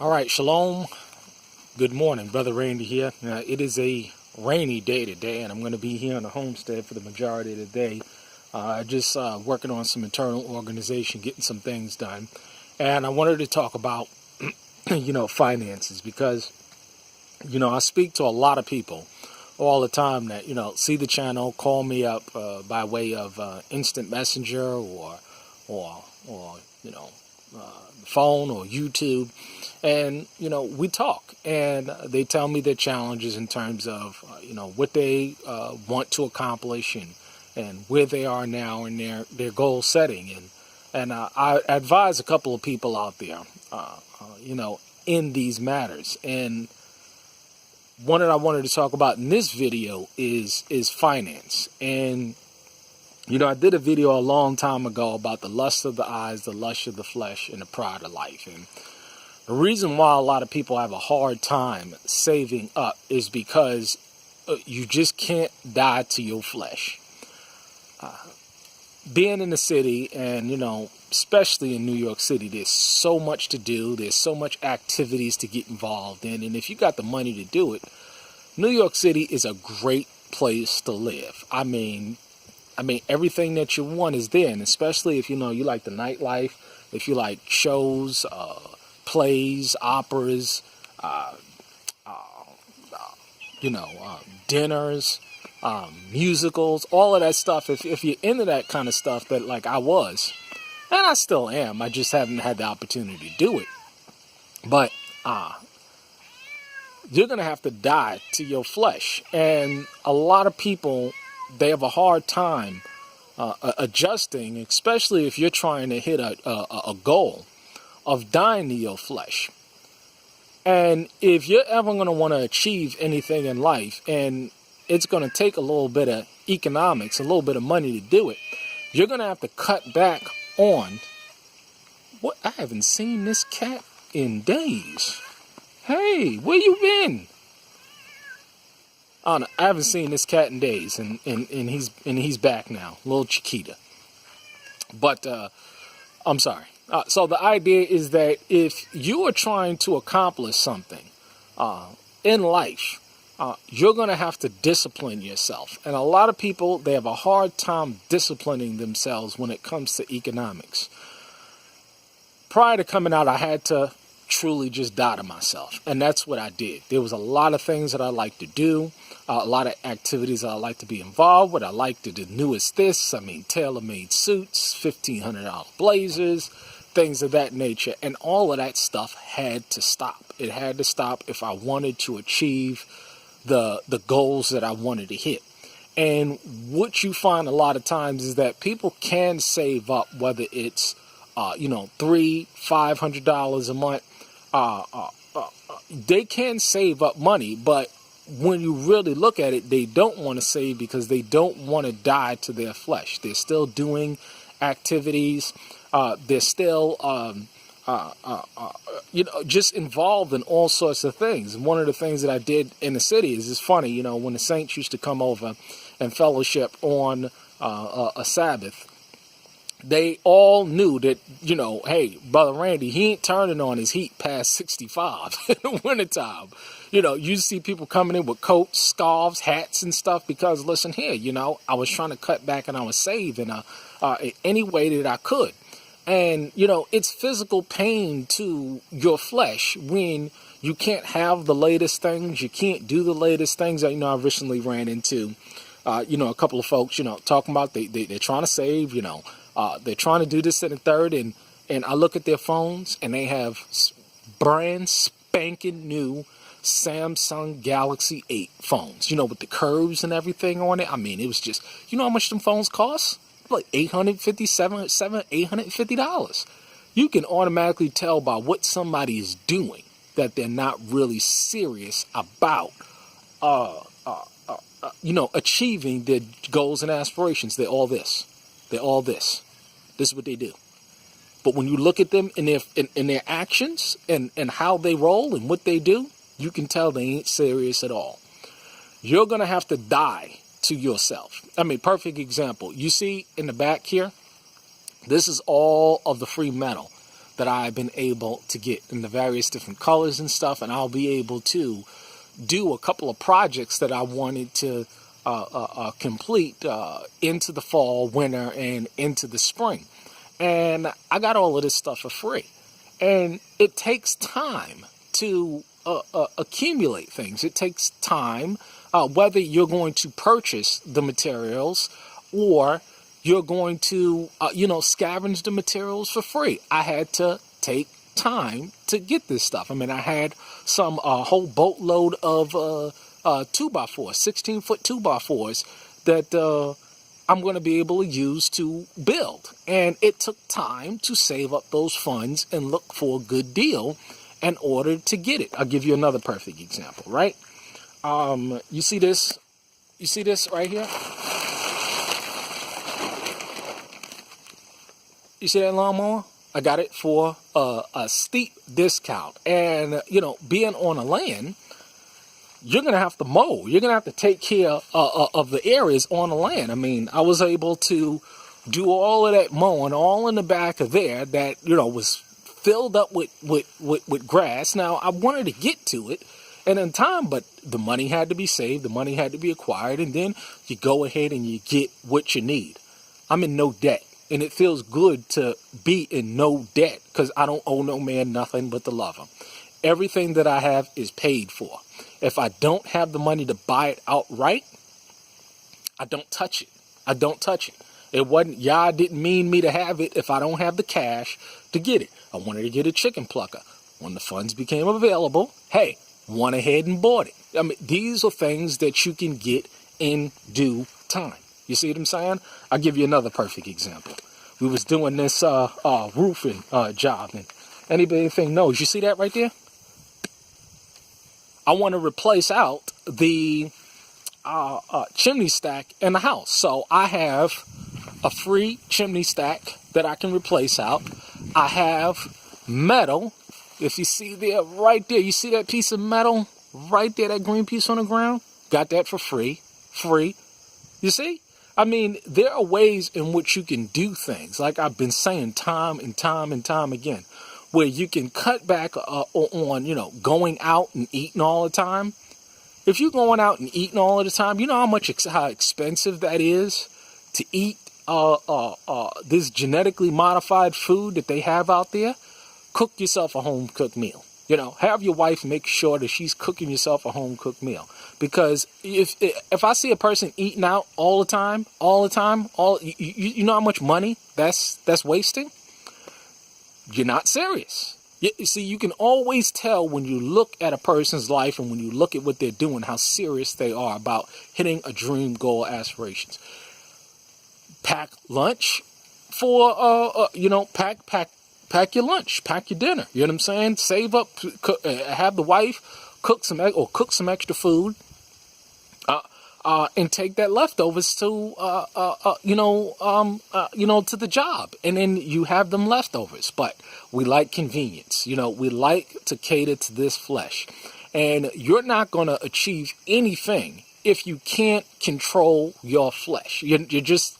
All right, shalom. Good morning, Brother Randy here. It is a rainy day today, and I'm going to be here on the homestead for the majority of the day. Just working on some internal organization, getting some things done. And I wanted to talk about, finances because, I speak to a lot of people all the time that, see the channel, call me up by way of instant messenger or phone or YouTube. And, we talk and they tell me their challenges in terms of, what they want to accomplish and where they are now in their goal setting. And I advise a couple of people out there, in these matters. And one that I wanted to talk about in this video is finance. And, I did a video a long time ago about the lust of the eyes, the lust of the flesh, and the pride of life. And the reason why a lot of people have a hard time saving up is because you just can't die to your flesh. Being in the city and, especially in New York City, there's so much to do. There's so much activities to get involved in. And if you got the money to do it, New York City is a great place to live. I mean, everything that you want is there. And especially if, you like the nightlife, if you like shows, plays, operas, dinners, musicals, all of that stuff. If you're into that kind of stuff that like I was, and I still am, I just haven't had the opportunity to do it. But you're going to have to die to your flesh. And a lot of people, they have a hard time adjusting, especially if you're trying to hit a goal of dying to your flesh. And if you're ever going to want to achieve anything in life, and it's going to take a little bit of economics, a little bit of money to do it, you're going to have to cut back on what? I haven't seen this cat in days. Hey, where you been? I haven't seen this cat in days, and he's back now, little Chiquita. But I'm sorry. So the idea is that if you are trying to accomplish something in life, you're going to have to discipline yourself. And a lot of people, they have a hard time disciplining themselves when it comes to economics. Prior to coming out, I had to truly just die to myself. And that's what I did. There was a lot of things that I like to do, a lot of activities that I like to be involved with. I like to do the newest tailor-made suits, $1,500 blazers, things of that nature. And all of that stuff had to stop. It had to stop if I wanted to achieve the goals that I wanted to hit. And what you find a lot of times is that people can save up, whether it's $300-$500 a month. They can save up money, but when you really look at it, they don't want to save because they don't want to die to their flesh. They're still doing activities. They're still, just involved in all sorts of things. And one of the things that I did in the city is it's funny, when the saints used to come over and fellowship on a Sabbath, they all knew that, hey, Brother Randy, he ain't turning on his heat past 65 in the wintertime. You see people coming in with coats, scarves, hats and stuff because, listen here, I was trying to cut back and I was saving any way that I could. And, it's physical pain to your flesh when you can't have the latest things. You can't do the latest things. I recently ran into, a couple of folks, talking about they're trying to save, they're trying to do this and the third. And I look at their phones and they have brand spanking new Samsung Galaxy 8 phones, with the curves and everything on it. I mean, it was just, how much them phones cost? Like $850. You can automatically tell by what somebody is doing that they're not really serious about, achieving their goals and aspirations. They're all this. They're all this. This is what they do. But when you look at them in their actions and how they roll and what they do, you can tell they ain't serious at all. You're going to have to die to yourself. I mean, perfect example. You see in the back here, this is all of the free metal that I've been able to get in the various different colors and stuff, and I'll be able to do a couple of projects that I wanted to complete into the fall, winter, and into the spring. And I got all of this stuff for free. And it takes time to accumulate things. It takes time, whether you're going to purchase the materials or you're going to, scavenge the materials for free. I had to take time to get this stuff. I mean, I had some whole boatload of 2x4s, 16-foot 2x4s that I'm going to be able to use to build. And it took time to save up those funds and look for a good deal in order to get it. I'll give you another perfect example, right? You see this? You see this right here? You see that lawnmower? I got it for a steep discount. And, being on a land, you're going to have to mow. You're going to have to take care of the areas on the land. I mean, I was able to do all of that mowing all in the back of there that, was filled up with grass. Now, I wanted to get to it and in time, but the money had to be saved. The money had to be acquired. And then you go ahead and you get what you need. I'm in no debt. And it feels good to be in no debt because I don't owe no man nothing but to love him. Everything that I have is paid for. If I don't have the money to buy it outright, I don't touch it. I don't touch it. It wasn't, Yah didn't mean me to have it if I don't have the cash to get it. I wanted to get a chicken plucker. When the funds became available, hey, went ahead and bought it. I mean, these are things that you can get in due time. You see what I'm saying? I'll give you another perfect example. We was doing this roofing job, and anything knows. You see that right there? I want to replace out the chimney stack in the house. So I have a free chimney stack that I can replace out. I have metal. If you see there, right there, you see that piece of metal right there, that green piece on the ground? Got that for free. Free. You see? I mean, there are ways in which you can do things, like I've been saying time and time again, where you can cut back on, going out and eating all the time. If you're going out and eating all of the time, you know how expensive that is to eat this genetically modified food that they have out there. Cook yourself a home-cooked meal. Have your wife make sure that she's cooking yourself a home-cooked meal. Because if I see a person eating out all the time, you know how much money that's wasting? You're not serious. You see, you can always tell when you look at a person's life and when you look at what they're doing, how serious they are about hitting a dream, goal, aspirations. Pack lunch for, pack your lunch, pack your dinner. You know what I'm saying? Save up, have the wife cook some extra food, and take that leftovers to, to the job. And then you have them leftovers. But we like convenience. We like to cater to this flesh. And you're not going to achieve anything if you can't control your flesh. You're just...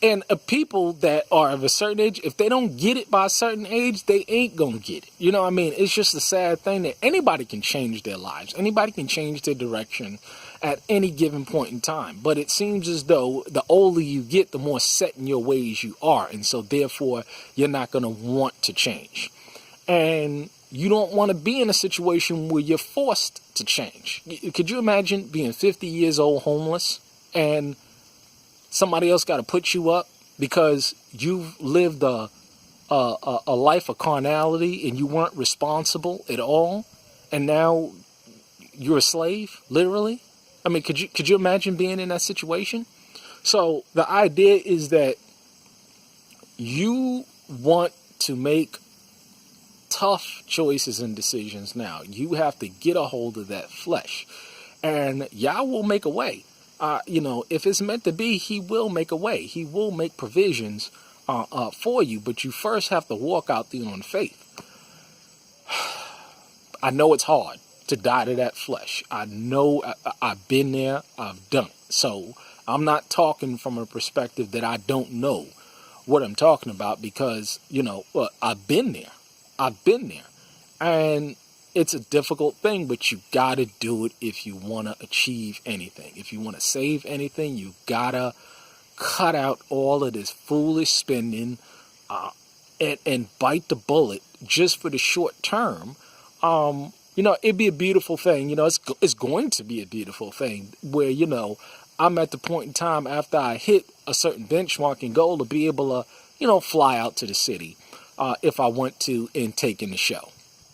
And people that are of a certain age, if they don't get it by a certain age, they ain't going to get it. It's just a sad thing that anybody can change their lives. Anybody can change their direction at any given point in time. But it seems as though the older you get, the more set in your ways you are. And so therefore, you're not going to want to change. And you don't want to be in a situation where you're forced to change. Could you imagine being 50 years old homeless and somebody else got to put you up because you've lived a life of carnality and you weren't responsible at all, and now you're a slave, literally? I mean, could you imagine being in that situation? So the idea is that you want to make tough choices and decisions now. You have to get a hold of that flesh, and Yah will make a way. If it's meant to be, he will make a way. He will make provisions for you, but you first have to walk out there on faith. I know it's hard to die to that flesh. I know I've been there, I've done it. So I'm not talking from a perspective that I don't know what I'm talking about because, I've been there. And it's a difficult thing, but you got to do it if you want to achieve anything. If you want to save anything, you got to cut out all of this foolish spending and bite the bullet just for the short term. It'd be a beautiful thing. It's going to be a beautiful thing where, I'm at the point in time after I hit a certain benchmark and goal to be able to, fly out to the city if I want to and take in the show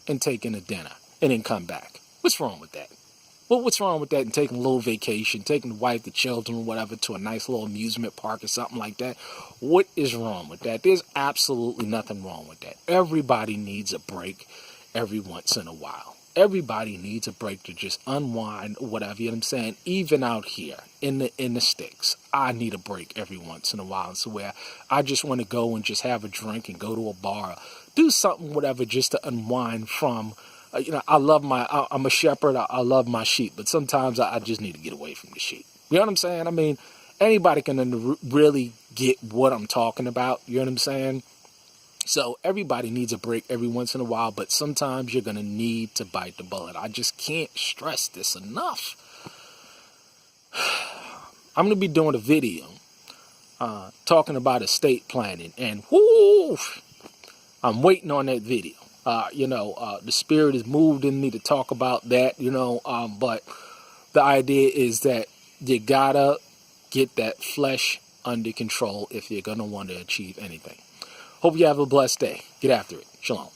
and take in a dinner and then come back. What's wrong with that? Well, what's wrong with that and taking a little vacation, taking the wife, the children, whatever, to a nice little amusement park or something like that? What is wrong with that? There's absolutely nothing wrong with that. Everybody needs a break every once in a while. Everybody needs a break to just unwind, whatever, you know what I'm saying? Even out here in the sticks, I need a break every once in a while. So where I just want to go and just have a drink and go to a bar, do something, whatever, just to unwind from, I'm a shepherd, I love my sheep, but sometimes I just need to get away from the sheep. You know what I'm saying? I mean, anybody can really get what I'm talking about, you know what I'm saying? So everybody needs a break every once in a while, but sometimes you're going to need to bite the bullet. I just can't stress this enough. I'm going to be doing a video talking about estate planning, and I'm waiting on that video. The spirit has moved in me to talk about that, but the idea is that you got to get that flesh under control if you're going to want to achieve anything. Hope you have a blessed day. Get after it. Shalom.